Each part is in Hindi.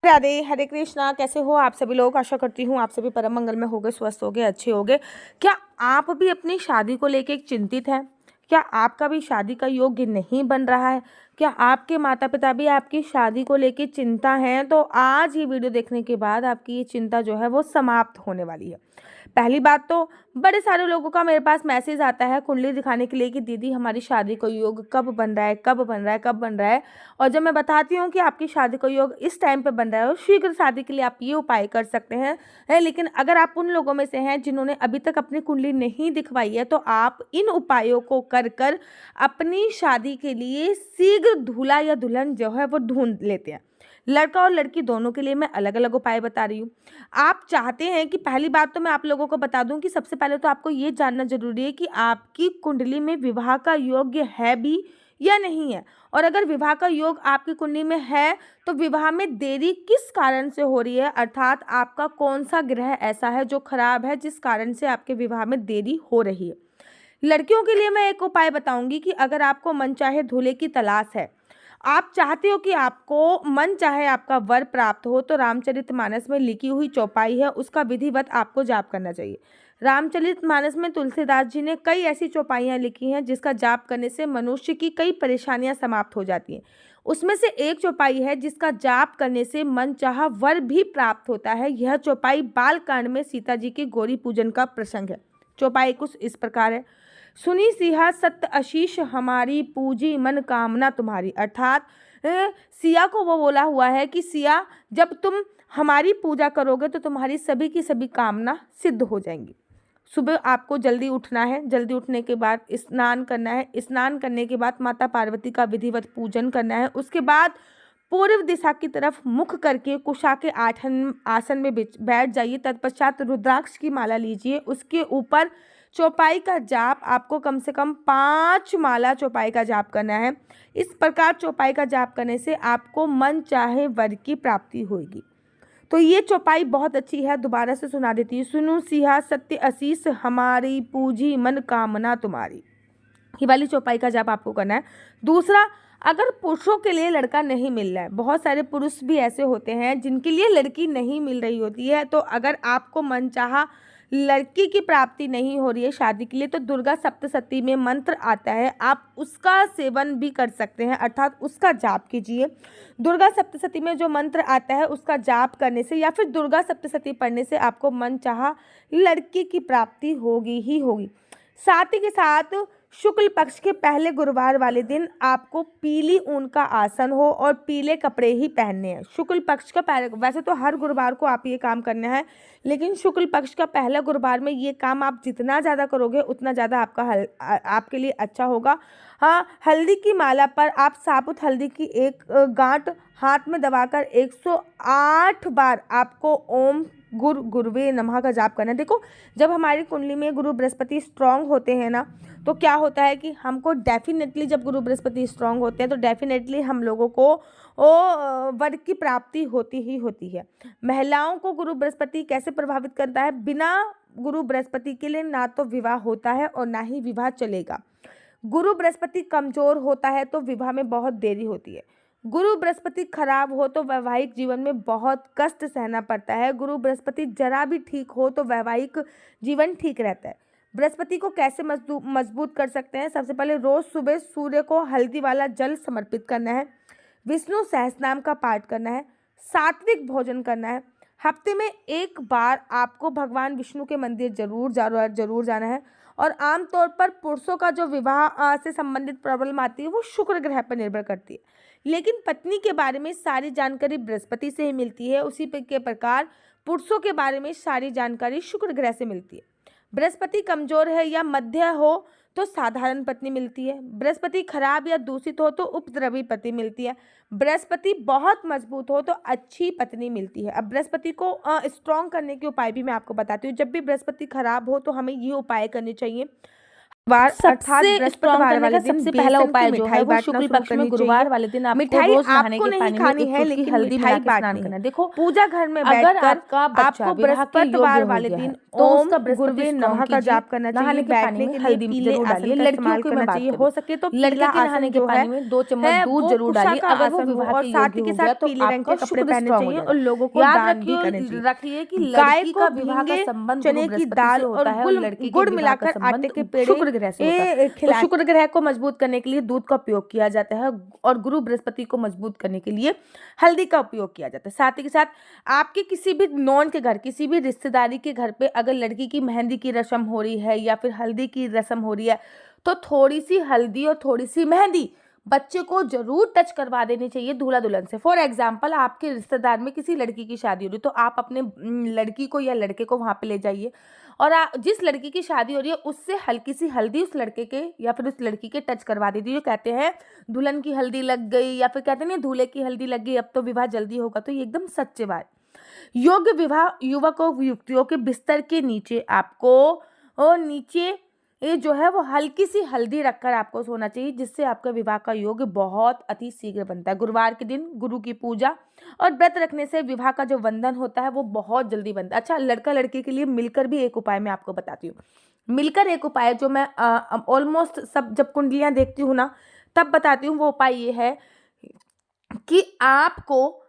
राधे, हरे कृष्णा। कैसे हो आप सभी लोग? आशा करती हूँ आप सभी परम मंगल में होगे, स्वस्थ होगे, अच्छे होगे। क्या आप भी अपनी शादी को लेकर चिंतित हैं? क्या आपका भी शादी का योग्य नहीं बन रहा है? क्या आपके माता पिता भी आपकी शादी को लेकर चिंता हैं? तो आज ये वीडियो देखने के बाद आपकी ये चिंता जो है वो समाप्त होने वाली है। पहली बात तो बड़े सारे लोगों का मेरे पास मैसेज आता है कुंडली दिखाने के लिए कि दीदी हमारी शादी का योग कब बन रहा है, कब बन रहा है, कब बन रहा है। और जब मैं बताती हूँ कि आपकी शादी का योग इस टाइम पे बन रहा है और शीघ्र शादी के लिए आप ये उपाय कर सकते हैं है, लेकिन अगर आप उन लोगों में से हैं जिन्होंने अभी तक अपनी कुंडली नहीं दिखवाई है तो आप इन उपायों को कर कर अपनी शादी के लिए शीघ्र दूल्हा या दुल्हन जो है वो ढूंढ लेते हैं। लड़का और लड़की दोनों के लिए मैं अलग अलग उपाय बता रही हूँ। आप चाहते हैं कि पहली बात तो मैं आप लोगों को बता दूं कि सबसे पहले तो आपको ये जानना जरूरी है कि आपकी कुंडली में विवाह का योग्य है भी या नहीं है। और अगर विवाह का योग आपकी कुंडली में है तो विवाह में देरी किस कारण से हो रही है, अर्थात आपका कौन सा ग्रह ऐसा है जो खराब है जिस कारण से आपके विवाह में देरी हो रही है। लड़कियों के लिए मैं एक उपाय बताऊंगी कि अगर आपको मनचाहे दूल्हे की तलाश है, आप चाहते हो कि आपको मन चाहे आपका वर प्राप्त हो, तो रामचरितमानस में लिखी हुई चौपाई है उसका विधिवत आपको जाप करना चाहिए। रामचरितमानस में तुलसीदास जी ने कई ऐसी चौपाइयाँ लिखी हैं जिसका जाप करने से मनुष्य की कई परेशानियां समाप्त हो जाती हैं। उसमें से एक चौपाई है जिसका जाप करने से मनचाहा वर भी प्राप्त होता है। यह चौपाई बालकांड में सीता जी के गौरी पूजन का प्रसंग है। चौपाई कुछ इस प्रकार है। सुनी सिया सत्य आशीष हमारी, पूजी मन कामना तुम्हारी। अर्थात सिया को वो बोला हुआ है कि सिया जब तुम हमारी पूजा करोगे तो तुम्हारी सभी की सभी कामना सिद्ध हो जाएंगी। सुबह आपको जल्दी उठना है, जल्दी उठने के बाद स्नान करना है, स्नान करने के बाद माता पार्वती का विधिवत पूजन करना है। उसके बाद पूर्व दिशा की तरफ मुख करके कुशा के आसन में बैठ जाइए। तत्पश्चात रुद्राक्ष की माला लीजिए, उसके ऊपर चौपाई का जाप आपको कम से कम 5 माला चौपाई का जाप करना है। इस प्रकार चौपाई का जाप करने से आपको मन चाहे वर की प्राप्ति होगी। तो ये चौपाई बहुत अच्छी है, दोबारा से सुना देती हूँ। सुनो सिया सत्य आशीष हमारी, पूजी मन कामना तुम्हारी। ये वाली चौपाई का जाप आपको करना है। दूसरा, अगर पुरुषों के लिए लड़का नहीं मिल रहा है, बहुत सारे पुरुष भी ऐसे होते हैं जिनके लिए लड़की नहीं मिल रही होती है, तो अगर आपको मनचाहा लड़की की प्राप्ति नहीं हो रही है शादी के लिए तो दुर्गा सप्तशती में मंत्र आता है, आप उसका सेवन भी कर सकते हैं, अर्थात उसका जाप कीजिए। दुर्गा सप्तशती में जो मंत्र आता है उसका जाप करने से या फिर दुर्गा सप्तशती पढ़ने से आपको मनचाहा लड़की की प्राप्ति होगी ही होगी। साथ ही के साथ शुक्ल पक्ष के पहले गुरुवार वाले दिन आपको पीली ऊन का आसन हो और पीले कपड़े ही पहनने हैं। शुक्ल पक्ष का पहले, वैसे तो हर गुरुवार को आप ये काम करना है, लेकिन शुक्ल पक्ष का पहला गुरुवार में ये काम आप जितना ज़्यादा करोगे उतना ज़्यादा आपके लिए अच्छा होगा। हाँ, हल्दी की माला पर आप साबुत हल्दी की एक गांठ हाथ में दबाकर 108 बार आपको ओम गुरुवे नमः का जाप करना है। देखो, जब हमारी कुंडली में गुरु बृहस्पति स्ट्रांग होते हैं ना, तो क्या होता है कि हमको डेफिनेटली, जब गुरु बृहस्पति स्ट्रांग होते हैं तो डेफिनेटली हम लोगों को वर की प्राप्ति होती ही होती है। महिलाओं को गुरु बृहस्पति कैसे प्रभावित करता है? बिना गुरु बृहस्पति के लिए ना तो विवाह होता है और ना ही विवाह चलेगा। गुरु बृहस्पति कमजोर होता है तो विवाह में बहुत देरी होती है। गुरु बृहस्पति खराब हो तो वैवाहिक जीवन में बहुत कष्ट सहना पड़ता है। गुरु बृहस्पति जरा भी ठीक हो तो वैवाहिक जीवन ठीक रहता है। बृहस्पति को कैसे मजबूत कर सकते हैं? सबसे पहले रोज सुबह सूर्य को हल्दी वाला जल समर्पित करना है, विष्णु सहस्त्रनाम का पाठ करना है, सात्विक भोजन करना है। हफ्ते में एक बार आपको भगवान विष्णु के मंदिर जरूर जाना है। और आमतौर पर पुरुषों का जो विवाह से संबंधित प्रॉब्लम आती है वो शुक्र ग्रह पर निर्भर करती है, लेकिन पत्नी के बारे में सारी जानकारी बृहस्पति से ही मिलती है। उसी के प्रकार पुरुषों के बारे में सारी जानकारी शुक्र ग्रह से मिलती है। बृहस्पति कमजोर है या मध्य हो तो साधारण पत्नी मिलती है। बृहस्पति खराब या दूषित हो तो उपद्रवी पति मिलती है। बृहस्पति बहुत मजबूत हो तो अच्छी पत्नी मिलती है। अब बृहस्पति को स्ट्रॉन्ग करने के उपाय भी मैं आपको बताती हूँ। जब भी बृहस्पति खराब हो तो हमें ये उपाय करने चाहिए। वार अर्थात सबसे स्ट्रॉन्ग बृहस्पतिवार करने वाले का दिन सबसे पहला बेसन की उपाय जो है मिठाई वो बांटना शुक्ल शुरू पक्ष में करनी गुरुवार चाहिए। वाले दिन आपको मिठाई रोज नहाने आपको के नहीं पानी में खानी एक है, चुटकी लेकिन हल्दी मिला मिठाई के स्नान बांटनी करना। है। देखो, पूजा घर में अगर बैठकर आपका बच्चा आपको विवाह के योग्य बृहस्पतिवार हो वाले गया दिन है तो ओम उसका बृहस्पति गुरुवे स्ट्रॉन्ग नमः का कीजिए। जाप करना चाहिए। नहाने के पानी बैठने में के लिए हल्दी पीले जरूर आसन डालिए। का लड़कियों इस्तेमाल की करना मैं बात चाहिए। करूँ, हो सके तो लड़के पीला के नहाने आसन के जो पानी में 2 चम्मच है दूध वो जरूर कुशा डालिए। का अगर वो आसन हो, विवाह और के साथ योग्य ही के हो साथ गया तो पीले रंग के आपका कपड़े शुक्र पहनने स्ट्रॉन्ग हो चाहिए जाएगा। और लोगों को याद दान भी करने चाहिए। रखिए कि गाय लड़की को का विवाह का भींगे संबंध गुरु चने की बृहस्पति से दाल होता और है और लड़की के गुड़ विवाह का मिलाकर आटे के संबंध पेड़े शुक्र ग्रह से होता है। तो खिला शुक्र ग्रह को मजबूत करने के लिए दूध का उपयोग किया जाता है और गुरु बृहस्पति को मजबूत करने के लिए हल्दी का उपयोग किया जाता है। साथ ही के साथ आपके किसी भी नॉन के घर, किसी भी रिश्तेदारी के घर पे अगर लड़की की मेहंदी की रस्म हो रही है या फिर हल्दी की रस्म हो रही है तो थोड़ी सी हल्दी और थोड़ी सी मेहंदी बच्चे को जरूर टच करवा देनी चाहिए दूल्हा दुल्हन से। फॉर एग्जाम्पल, आपके रिश्तेदार में किसी लड़की की शादी हो रही है तो आप अपने लड़की को या लड़के को वहां पे ले जाइए और जिस लड़की की शादी हो रही है उससे हल्की सी हल्दी उस लड़के के या फिर उस लड़की के टच करवा दीजिए। जो कहते हैं दुल्हन की हल्दी लग गई या फिर कहते हैं दूल्हे की हल्दी लग गई, अब तो विवाह जल्दी होगा, तो ये एकदम सच्ची बात। योग्य विवाह युवक और युवतियों के बिस्तर के नीचे आपको और नीचे ये जो है वो हल्की सी हल्दी रखकर आपको सोना चाहिए, जिससे आपका विवाह का योग बहुत अति शीघ्र बनता है। गुरुवार के दिन गुरु की पूजा और व्रत रखने से विवाह का जो बंधन होता है वो बहुत जल्दी बनता है। अच्छा, लड़का लड़की के लिए मिलकर भी एक उपाय मैं आपको बताती हूँ। मिलकर एक उपाय जो मैं ऑलमोस्ट सब जब कुंडलियां देखती हूँ ना तब बताती हूँ। वो उपाय ये है कि आपको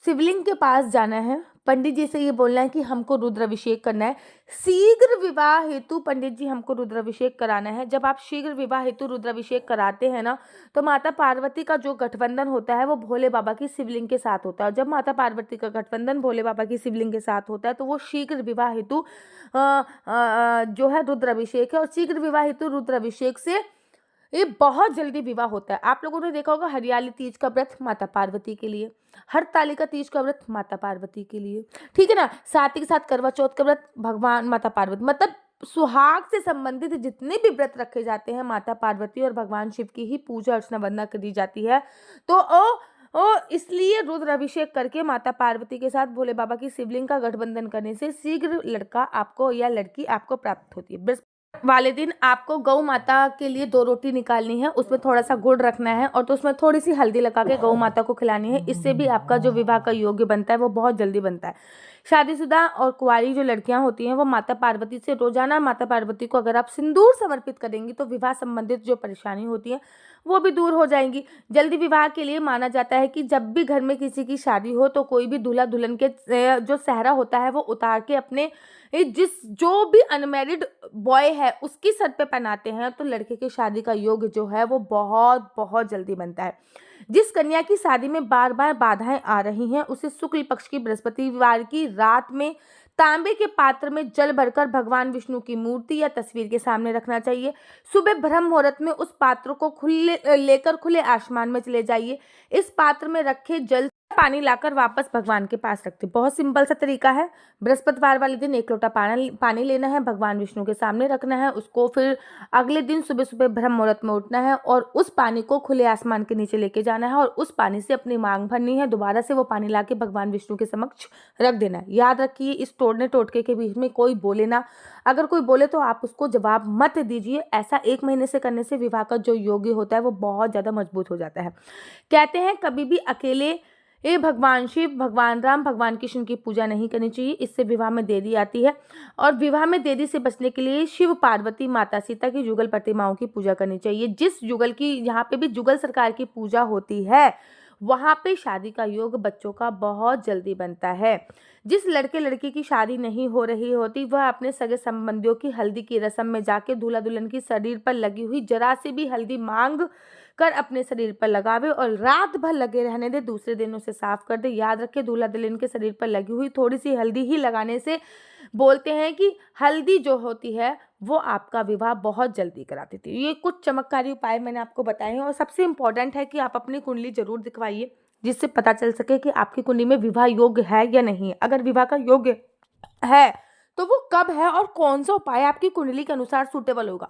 शिवलिंग के पास जाना है, पंडित जी से ये बोलना है कि हमको रुद्राभिषेक करना है। शीघ्र विवाह हेतु पंडित जी हमको रुद्राभिषेक कराना है। जब आप शीघ्र विवाह हेतु रुद्राभिषेक कराते हैं ना तो माता पार्वती का जो गठबंधन होता है वो भोले बाबा की शिवलिंग के साथ होता है। और जब माता पार्वती का गठबंधन भोले बाबा की शिवलिंग के साथ होता है तो वो शीघ्र विवाह हेतु जो है रुद्राभिषेक है। और शीघ्र विवाह हेतु रुद्राभिषेक से ये बहुत जल्दी विवाह होता है। आप लोगों ने देखा होगा हरियाली तीज का व्रत माता पार्वती के लिए, हरतालिका तीज का व्रत माता पार्वती के लिए, ठीक है ना। साथ ही साथ करवा चौथ का व्रत भगवान माता पार्वती, मतलब सुहाग से संबंधित जितने भी व्रत रखे जाते हैं माता पार्वती और भगवान शिव की ही पूजा अर्चना वंदना करी जाती है। तो इसलिए रुद्राभिषेक करके माता पार्वती के साथ भोले बाबा की शिवलिंग का गठबंधन करने से शीघ्र लड़का आपको या लड़की आपको प्राप्त होती है। वाले दिन आपको गौ माता के लिए 2 रोटी निकालनी है, उसमें थोड़ा सा गुड़ रखना है और तो उसमें थोड़ी सी हल्दी लगा के गौ माता को खिलानी है। इससे भी आपका जो विवाह का योग्य बनता है वो बहुत जल्दी बनता है। शादीशुदा और कुंवारी जो लड़कियां होती हैं वो माता पार्वती से रोजाना माता पार्वती को अगर आप सिंदूर समर्पित करेंगी तो विवाह संबंधित जो परेशानी होती है वो भी दूर हो जाएंगी। जल्दी विवाह के लिए माना जाता है कि जब भी घर में किसी की शादी हो तो कोई भी दूल्हा दुल्हन के जो सेहरा होता है वो उतार के अपने जो भी अनमैरिड बॉय है उसकी सर पे पहनाते हैं तो लड़के की शादी का योग जो है वो बहुत बहुत जल्दी बनता है। जिस कन्या की शादी में बार बार बाधाएं आ रही हैं उसे शुक्ल पक्ष की बृहस्पतिवार की रात में तांबे के पात्र में जल भरकर भगवान विष्णु की मूर्ति या तस्वीर के सामने रखना चाहिए। सुबह ब्रह्म मुहूर्त में उस पात्र को लेकर खुले आसमान में चले जाइए। इस पात्र में रखे जल पानी लाकर वापस भगवान के पास रखते। बहुत सिंपल सा तरीका है। बृहस्पतिवार वाले दिन 1 लोटा पानी लेना है, भगवान विष्णु के सामने रखना है, उसको फिर अगले दिन सुबह सुबह ब्रह्म मुहूर्त में उठना है और उस पानी को खुले आसमान के नीचे लेके जाना है और उस पानी से अपनी मांग भरनी है। दोबारा से वो पानी लाके भगवान विष्णु के समक्ष रख देना है। याद रखिए, इस तोड़ने टोटके के बीच में कोई बोले ना, अगर कोई बोले तो आप उसको जवाब मत दीजिए। ऐसा 1 महीने से करने से विवाह का जो योग्य होता है वो बहुत ज़्यादा मजबूत हो जाता है। कहते हैं कभी भी अकेले भगवान शिव, भगवान राम, भगवान कृष्ण की पूजा नहीं करनी चाहिए, इससे विवाह में देरी आती है। और विवाह में देरी से बचने के लिए शिव पार्वती माता सीता की जुगल प्रतिमाओं की पूजा करनी चाहिए। जिस जुगल की यहाँ पे भी जुगल सरकार की पूजा होती है वहाँ पे शादी का योग बच्चों का बहुत जल्दी बनता है। जिस लड़के लड़की की शादी नहीं हो रही होती वह अपने सगे संबंधियों की हल्दी की रस्म में जाके दूल्हा दुल्हन की शरीर पर लगी हुई जरा सी भी हल्दी मांग कर अपने शरीर पर लगावे और रात भर लगे रहने दे, दूसरे दिन उसे साफ कर दे। याद रखे, दूल्हा दुल्हन के शरीर पर लगी हुई थोड़ी सी हल्दी ही लगाने से बोलते हैं कि हल्दी जो होती है वो आपका विवाह बहुत जल्दी करा देती है। ये कुछ चमत्कारी उपाय मैंने आपको बताए हैं और सबसे इम्पोर्टेंट है कि आप अपनी कुंडली जरूर दिखवाइए जिससे पता चल सके कि आपकी कुंडली में विवाह योग्य है या नहीं। अगर विवाह का योग्य है तो वो कब है और कौन सा उपाय आपकी कुंडली के अनुसार सूटेबल होगा।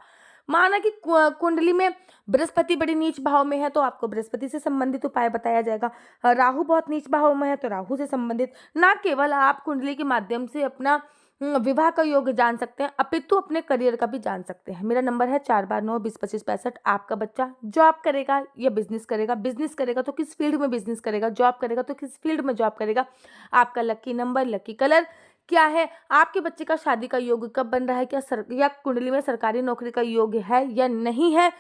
माना कि कुंडली में बृहस्पति बड़ी नीच भाव में है तो आपको बृहस्पति से संबंधित उपाय बताया जाएगा। राहु बहुत नीच भाव में है तो राहु से संबंधित। ना केवल आप कुंडली के माध्यम से अपना विवाह का योग जान सकते हैं, अपितु अपने करियर का भी जान सकते हैं। मेरा नंबर है 4/9/20/25/65। आपका बच्चा जॉब करेगा या बिजनेस करेगा, बिजनेस करेगा तो किस फील्ड में बिजनेस करेगा, जॉब करेगा तो किस फील्ड में जॉब करेगा, आपका लकी नंबर, लकी कलर क्या है, आपके बच्चे का शादी का योग कब बन रहा है, या कुंडली में सरकारी नौकरी का योग है या नहीं है,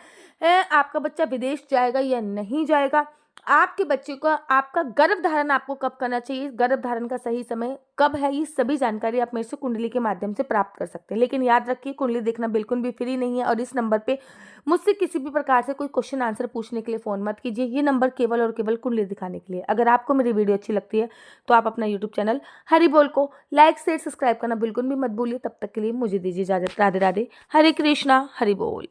आपका बच्चा विदेश जाएगा या नहीं जाएगा, आपके बच्चे को आपका गर्भधारण आपको कब करना चाहिए, गर्भधारण का सही समय कब है, ये सभी जानकारी आप मेरे से कुंडली के माध्यम से प्राप्त कर सकते हैं। लेकिन याद रखिए, कुंडली देखना बिल्कुल भी फ्री नहीं है और इस नंबर पे मुझसे किसी भी प्रकार से कोई क्वेश्चन आंसर पूछने के लिए फ़ोन मत कीजिए। ये नंबर केवल और केवल कुंडली दिखाने के लिए। अगर आपको मेरी वीडियो अच्छी लगती है तो आप अपना यूट्यूब चैनल हरि बोल को लाइक शेयर सब्सक्राइब करना बिल्कुल भी मत भूलिए। तब तक के लिए मुझे दीजिए इजाज़त। राधे राधे, हरे कृष्णा, हरि बोल।